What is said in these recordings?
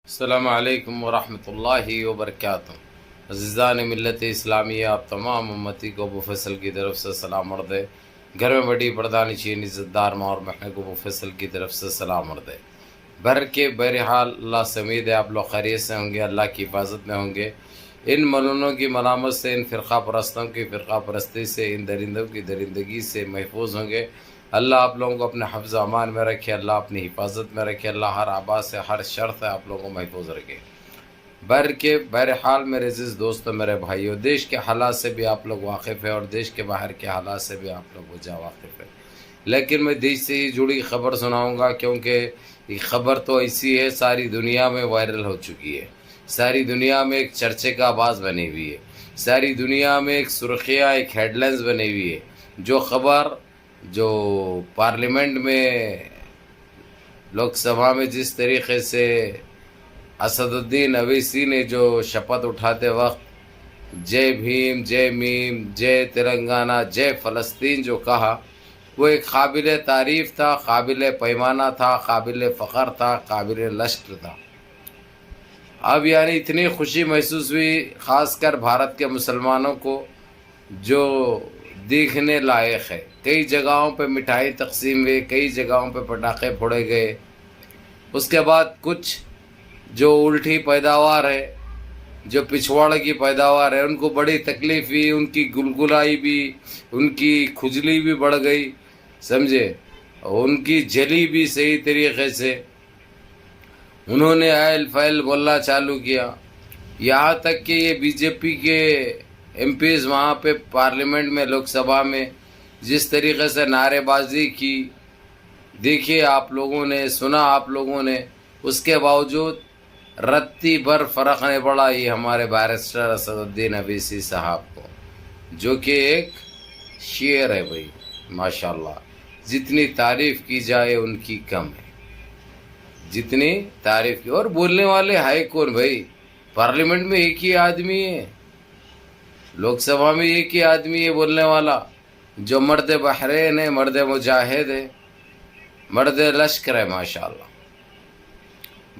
السلام علیکم ورحمۃ اللہ وبرکاتہ۔ عزیزان ملت اسلامیہ، آپ تمام امتی کو ابو فیصل کی طرف سے سلام عرض ہے۔ گھر میں بڑی پردانی چین عزت دار ماں اور بہن کو ابو فیصل کی طرف سے سلام عرض ہے۔ بہرحال اللہ سے امید ہے آپ لوگ خیریت سے ہوں گے، اللہ کی حفاظت میں ہوں گے۔ ان ملونوں کی ملامت سے، ان فرقہ پرستوں کی فرقہ پرستی سے، ان درندوں کی درندگی سے محفوظ ہوں گے۔ اللہ آپ لوگوں کو اپنے حفظ و امان میں رکھے، اللہ اپنی حفاظت میں رکھے، اللہ ہر آبا سے، ہر شر سے آپ لوگوں کو محفوظ رکھے۔ بہرحال میرے عزیز دوستو، میرے بھائیو، دیش کے حالات سے بھی آپ لوگ واقف ہیں اور دیش کے باہر کے حالات سے بھی آپ لوگ واقف ہیں، لیکن میں دیش سے ہی جڑی خبر سناؤں گا، کیونکہ یہ خبر تو ایسی ہے ساری دنیا میں وائرل ہو چکی ہے، ساری دنیا میں ایک چرچے کا آواز بنی ہوئی ہے، ساری دنیا میں ایک سرخیاں، ایک ہیڈ لائنز بنی ہوئی ہے۔ جو خبر جو پارلیمنٹ میں، لوک سبھا میں جس طریقے سے اسد الدین اویسی نے جو شپت اٹھاتے وقت جے بھیم، جے میم، جے تلنگانہ، جے فلسطین جو کہا، وہ ایک قابل تعریف تھا، قابل پیمانہ تھا، قابل فخر تھا، قابل لشکر تھا۔ اب یعنی اتنی خوشی محسوس ہوئی، خاص کر بھارت کے مسلمانوں کو، جو دیکھنے لائق ہے۔ کئی جگہوں پہ مٹھائی تقسیم ہوئی، کئی جگہوں پہ پٹاخے پھوڑے گئے۔ اس کے بعد کچھ جو الٹی پیداوار ہے، جو پچھواڑ کی پیداوار ہے، ان کو بڑی تکلیف ہوئی، ان کی گلگلائی بھی، ان کی کھجلی بھی بڑھ گئی، سمجھے، ان کی جلی بھی صحیح طریقے سے۔ انہوں نے ایل فیل بولنا چالو کیا، یہاں تک کہ یہ بی جے پی کے ایم پیز وہاں پہ پارلیمنٹ میں، لوک سبھا میں جس طریقے سے نعرے بازی کی، دیکھیے آپ لوگوں نے، سنا آپ لوگوں نے، اس کے باوجود رتی بھر فرق نہیں پڑا یہ ہمارے بیرسٹر اسد الدین اویسی صاحب کو، جو کہ ایک شعر ہے بھائی، ماشاءاللہ، جتنی تعریف کی جائے ان کی کم ہے، جتنی تعریف کی۔ اور بولنے والے ہے کون بھائی؟ پارلیمنٹ میں ایک ہی آدمی ہے، لوک سبھا میں ایک ہی آدمی ہے بولنے والا، جو مرد بحرین ہے، مرد مجاہد ہے، مرد لشکر ہے، ماشاءاللہ۔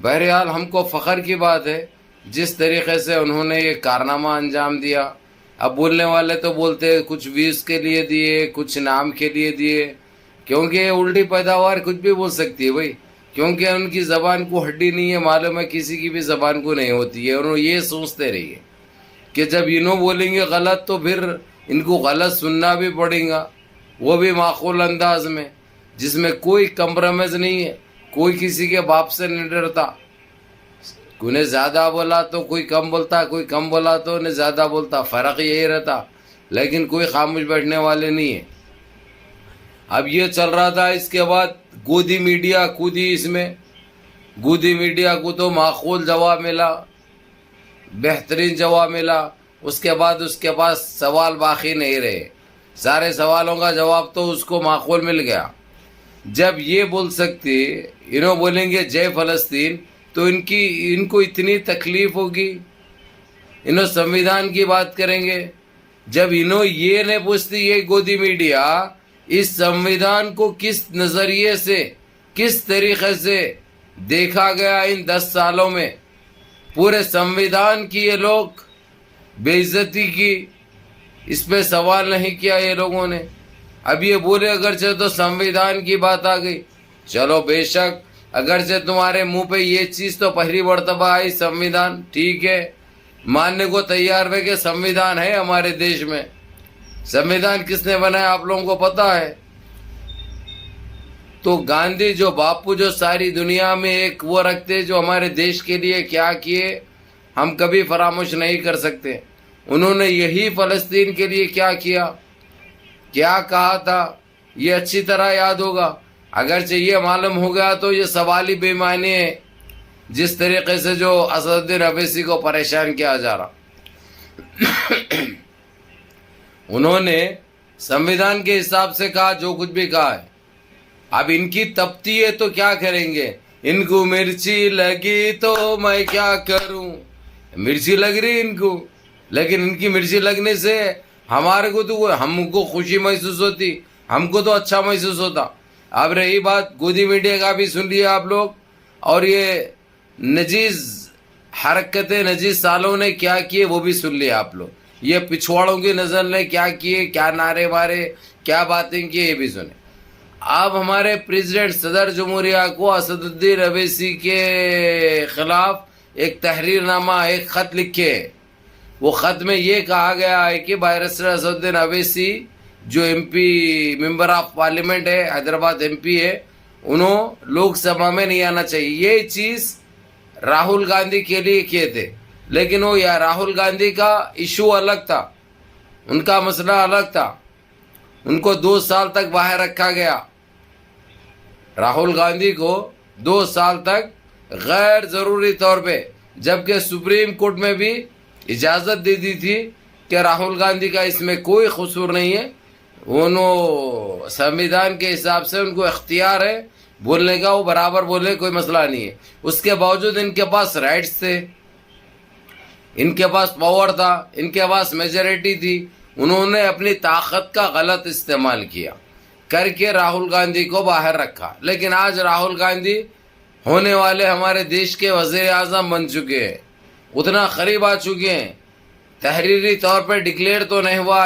بہرحال ہم کو فخر کی بات ہے جس طریقے سے انہوں نے یہ کارنامہ انجام دیا۔ اب بولنے والے تو بولتے کچھ ویوز کے لیے دیے، کچھ نام کے لیے دیے، کیونکہ الٹی پیداوار کچھ بھی بول سکتی ہے بھائی، کیونکہ ان کی زبان کو ہڈی نہیں ہے، معلوم ہے کسی کی بھی زبان کو نہیں ہوتی ہے، اور یہ سوچتے رہیے کہ جب انہوں بولیں گے غلط تو پھر ان کو غلط سننا بھی پڑے گا، وہ بھی معقول انداز میں، جس میں کوئی کمپرومائز نہیں ہے، کوئی کسی کے باپ سے نہیں ڈرتا، کوئی نے زیادہ بولا تو کوئی کم بولتا، کوئی کم بولا تو انہیں زیادہ بولتا، فرق یہی رہتا، لیکن کوئی خاموش بیٹھنے والے نہیں ہے۔ اب یہ چل رہا تھا، اس کے بعد گودی میڈیا کودی، اس میں گودی میڈیا کو تو معقول جواب ملا، بہترین جواب ملا، اس کے بعد اس کے پاس سوال باقی نہیں رہے، سارے سوالوں کا جواب تو اس کو معقول مل گیا۔ جب یہ بول سکتے، انہوں بولیں گے جے فلسطین، تو ان کو اتنی تکلیف ہوگی، انہوں سنویدھان کی بات کریں گے۔ جب انہوں یہ نہیں پوچھتی، یہ گودی میڈیا اس سنویدھان کو کس نظریے سے، کس طریقے سے دیکھا گیا ان 10 سالوں میں، پورے سنویدھان کی یہ لوگ بے عزتی کی، اس پہ سوال نہیں کیا یہ لوگوں نے۔ اب یہ بولے اگرچہ تو سنویدھان کی بات آ گئی، چلو بے شک، اگرچہ تمہارے منہ پہ یہ چیز تو پہلی مرتبہ آئی، سنویدھان، ٹھیک ہے، ماننے کو تیار ہے کہ سنویدھان ہے ہمارے دیش میں۔ سنویدھان کس نے بنایا آپ لوگوں کو پتا ہے؟ تو گاندھی جو باپو، جو ساری دنیا میں ایک وہ رکھتے، جو ہمارے دیش کے لیے کیا کیے، ہم کبھی فراموش نہیں کر سکتے۔ انہوں نے یہی فلسطین کے لیے کیا کیا، کیا کہا تھا، یہ اچھی طرح یاد ہوگا۔ اگرچہ یہ معلوم ہو گیا تو یہ سوال ہی بے معنی ہے، جس طریقے سے جو اسد الدین اویسی کو پریشان کیا جا رہا۔ انہوں نے سنویدھان کے حساب سے کہا جو کچھ بھی کہا ہے۔ اب ان کی تپتی ہے تو کیا کریں گے؟ ان کو مرچی لگی تو میں کیا کروں، مرچی لگ رہی ان کو، لیکن ان کی مرچی لگنے سے ہمارے کو تو، ہم کو خوشی محسوس ہوتی، ہم کو تو اچھا محسوس ہوتا۔ اب رہی بات گودی میڈیا کا بھی سن لیا آپ لوگ، اور یہ نجیز حرکت نجی سالوں نے کیا کیے وہ بھی سن لیا آپ لوگ. یہ پچھواڑوں کی نظر نے کیا کیے, کیا نعرے مارے, کیا باتیں کی, یہ بھی سنے. اب ہمارے پریزیڈنٹ صدر جمہوریہ کو اسد الدین اویسی کے خلاف ایک تحریر نامہ, ایک خط لکھے. وہ خط میں یہ کہا گیا ہے کہ بیرسٹر اسد الدین اویسی جو M P member of parliament ہے, حیدرآباد ایم پی ہے, انہوں لوک سبھا میں نہیں آنا چاہیے. یہ چیز راہل گاندھی کے لیے کیے تھے, لیکن وہ یا راہل گاندھی کا ایشو الگ تھا, ان کا مسئلہ الگ تھا. ان کو 2 سال تک باہر رکھا گیا. راہل گاندھی کو 2 سال تک غیر ضروری طور پہ, جبکہ سپریم کورٹ میں بھی اجازت دے دی تھی کہ راہل گاندھی کا اس میں کوئی قصور نہیں ہے. انہوں سنویدھان کے حساب سے ان کو اختیار ہے بولنے کا, وہ برابر بولے, کوئی مسئلہ نہیں ہے. اس کے باوجود ان کے پاس رائٹس تھے, ان کے پاس پاور تھا, ان کے پاس میجورٹی تھی. انہوں نے اپنی طاقت کا غلط استعمال کیا کر کے راہل گاندھی کو باہر رکھا. لیکن آج راہل گاندھی ہونے والے ہمارے دیش کے وزیر اعظم بن چکے ہیں, اتنا قریب آ چکے ہیں. تحریری طور پہ ڈکلیئر تو نہیں ہوا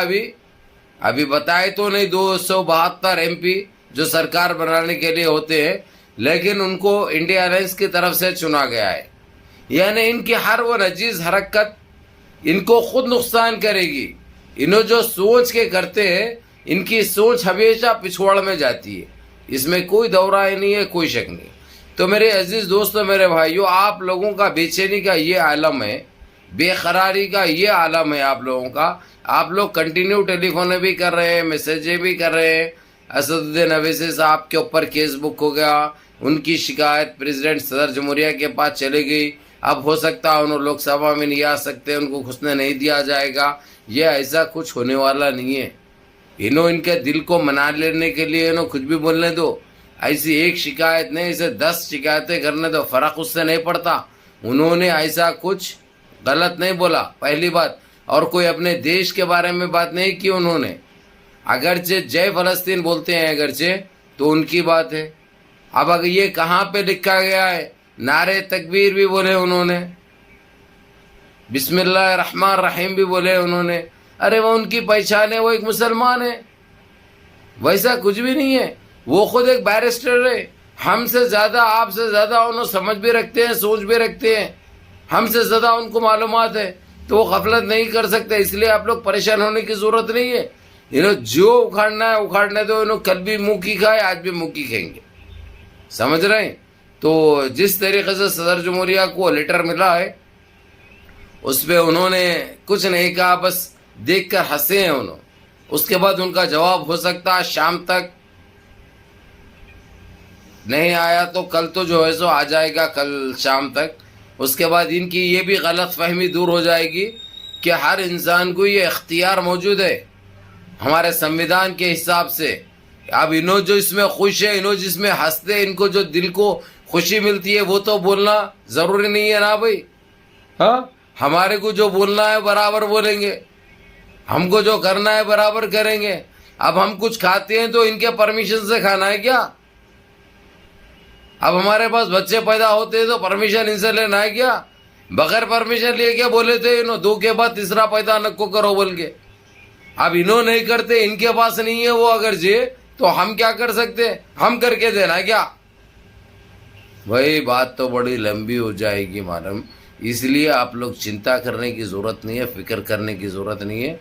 ابھی بتائے تو نہیں 272 ایم پی جو سرکار بنانے کے لیے ہوتے ہیں, لیکن ان کو انڈیا الائنس کی طرف سے چنا گیا ہے. یعنی ان کی ہر وہ نجیز حرکت ان کو خود نقصان کرے گی. انہوں جو سوچ کے کرتے ہیں, ان کی سوچ ہمیشہ پچھوڑ میں جاتی ہے, اس میں کوئی دورہ نہیں ہے, کوئی شک نہیں. تو میرے عزیز دوستوں, میرے بھائیوں, آپ لوگوں کا بے چینی کا یہ عالم ہے, بے قراری کا یہ عالم ہے آپ لوگوں کا. آپ لوگ کنٹینیو ٹیلی فونیں بھی کر رہے ہیں, میسیجیں بھی کر رہے ہیں. اسد الدین اویسی صاحب کے اوپر کیس بک ہو گیا, ان کی شکایت پریزیڈنٹ صدر جمہوریہ کے پاس چلے گئی. اب ہو سکتا ہے انہوں لوک سبھا میں نہیں آ سکتے, ان کو گھسنے نہیں دیا جائے گا. یہ ایسا کچھ ہونے والا نہیں ہے. ان کے دل کو منا لینے کے لیے کچھ بھی بولنے دو. ایسی ایک شکایت نہیں, اسے 10 شکایتیں کرنے دو, فرق اس سے نہیں پڑتا. انہوں نے ایسا کچھ غلط نہیں بولا, پہلی بات. اور کوئی اپنے دیش کے بارے میں بات نہیں کی انہوں نے. اگرچہ جے فلسطین بولتے ہیں, اگرچہ تو ان کی بات ہے. اب اگر یہ کہاں پہ لکھا گیا ہے, نعرے تکبیر بھی بولے انہوں نے, بسم اللہ الرحمن الرحیم بھی بولے انہوں نے. ارے وہ ان کی پہچان ہے, وہ ایک مسلمان ہے, ویسا کچھ بھی نہیں ہے. وہ خود ایک بیرسٹر ہے, ہم سے زیادہ, آپ سے زیادہ انہوں سمجھ بھی رکھتے ہیں, سوچ بھی رکھتے ہیں, ہم سے زیادہ ان کو معلومات ہے, تو وہ غفلت نہیں کر سکتے. اس لیے آپ لوگ پریشان ہونے کی ضرورت نہیں ہے. جو اکھاڑنا ہے اکھاڑنے دو. کل بھی منہ کی کھائے, آج بھی منہ کی کھائیں گے, سمجھ رہے ہیں. تو جس طریقے سے صدر جمہوریہ کو لیٹر ملا ہے, اس پہ انہوں نے کچھ نہیں کہا, بس دیکھ کر ہنسے ہیں انہوں. اس کے بعد ان کا جواب ہو سکتا ہے شام تک, نہیں آیا تو کل تو جو ہے سو آ جائے گا, کل شام تک. اس کے بعد ان کی یہ بھی غلط فہمی دور ہو جائے گی کہ ہر انسان کو یہ اختیار موجود ہے ہمارے سنویدھان کے حساب سے. اب انہوں جو اس میں خوش ہے, انہوں جس میں ہنستے, ان کو جو دل کو خوشی ملتی ہے, وہ تو بولنا ضروری نہیں ہے نا بھائی. ہاں, ہمارے کو جو بولنا ہے برابر بولیں گے, ہم کو جو کرنا ہے برابر کریں گے. اب ہم کچھ کھاتے ہیں تو ان کے پرمیشن سے کھانا ہے کیا؟ اب ہمارے پاس بچے پیدا ہوتے ہیں تو پرمیشن ان سے لینا ہے کیا؟ بغیر پرمیشن لے کے بولے تھے 2 کے بعد تیسرا پیدا نکو کرو بول کے. اب انہوں نہیں کرتے, ان کے پاس نہیں ہے وہ اگر تو ہم کیا کر سکتے, ہم کر کے دینا ہے کیا؟ وہی بات تو بڑی لمبی ہو جائے گی معلوم. اس لیے آپ لوگ چنتا کرنے کی ضرورت نہیں ہے, فکر کرنے کی ضرورت نہیں ہے.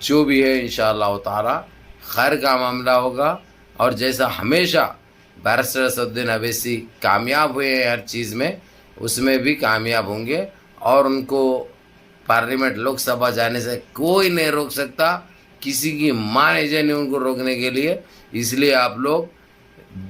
جو بھی ہے انشاءاللہ تعالی خیر کا معاملہ ہوگا. اور جیسا ہمیشہ بیرسٹر اسد الدین اویسی کامیاب ہوئے ہیں ہر چیز میں, اس میں بھی کامیاب ہوں گے. اور ان کو پارلیمنٹ لوک سبھا جانے سے کوئی نہیں روک سکتا, کسی کی ماں نہیں ان کو روکنے کے لیے. اس لیے آپ لوگ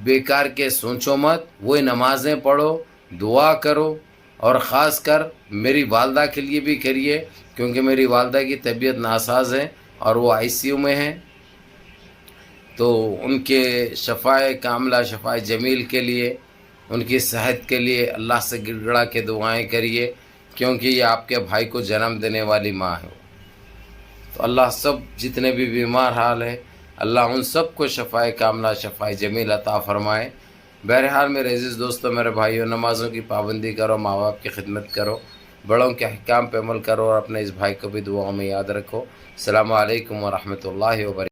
بیکار کے سوچو مت, وہی نمازیں پڑھو, دعا کرو, اور خاص کر میری والدہ کے لیے بھی کریے, کیونکہ میری والدہ کی طبیعت ناساز ہے اور وہ ICU میں ہیں. تو ان کے شفائے کاملہ, شفائے جمیل کے لیے, ان کی صحت کے لیے اللہ سے گڑ گڑا کے دعائیں کریے, کیونکہ یہ آپ کے بھائی کو جنم دینے والی ماں ہے. تو اللہ سب جتنے بھی بیمار حال ہیں, اللہ ان سب کو شفائے کاملہ, شفائے جمیل عطا فرمائے. بہرحال میرے عزیز دوستوں، میرے بھائیوں، نمازوں کی پابندی کرو، ماں باپ کی خدمت کرو، بڑوں کے احکام پہ عمل کرو، اور اپنے اس بھائی کو بھی دعاؤں میں یاد رکھو۔ السلام علیکم ورحمۃ اللہ وبرکاتہ۔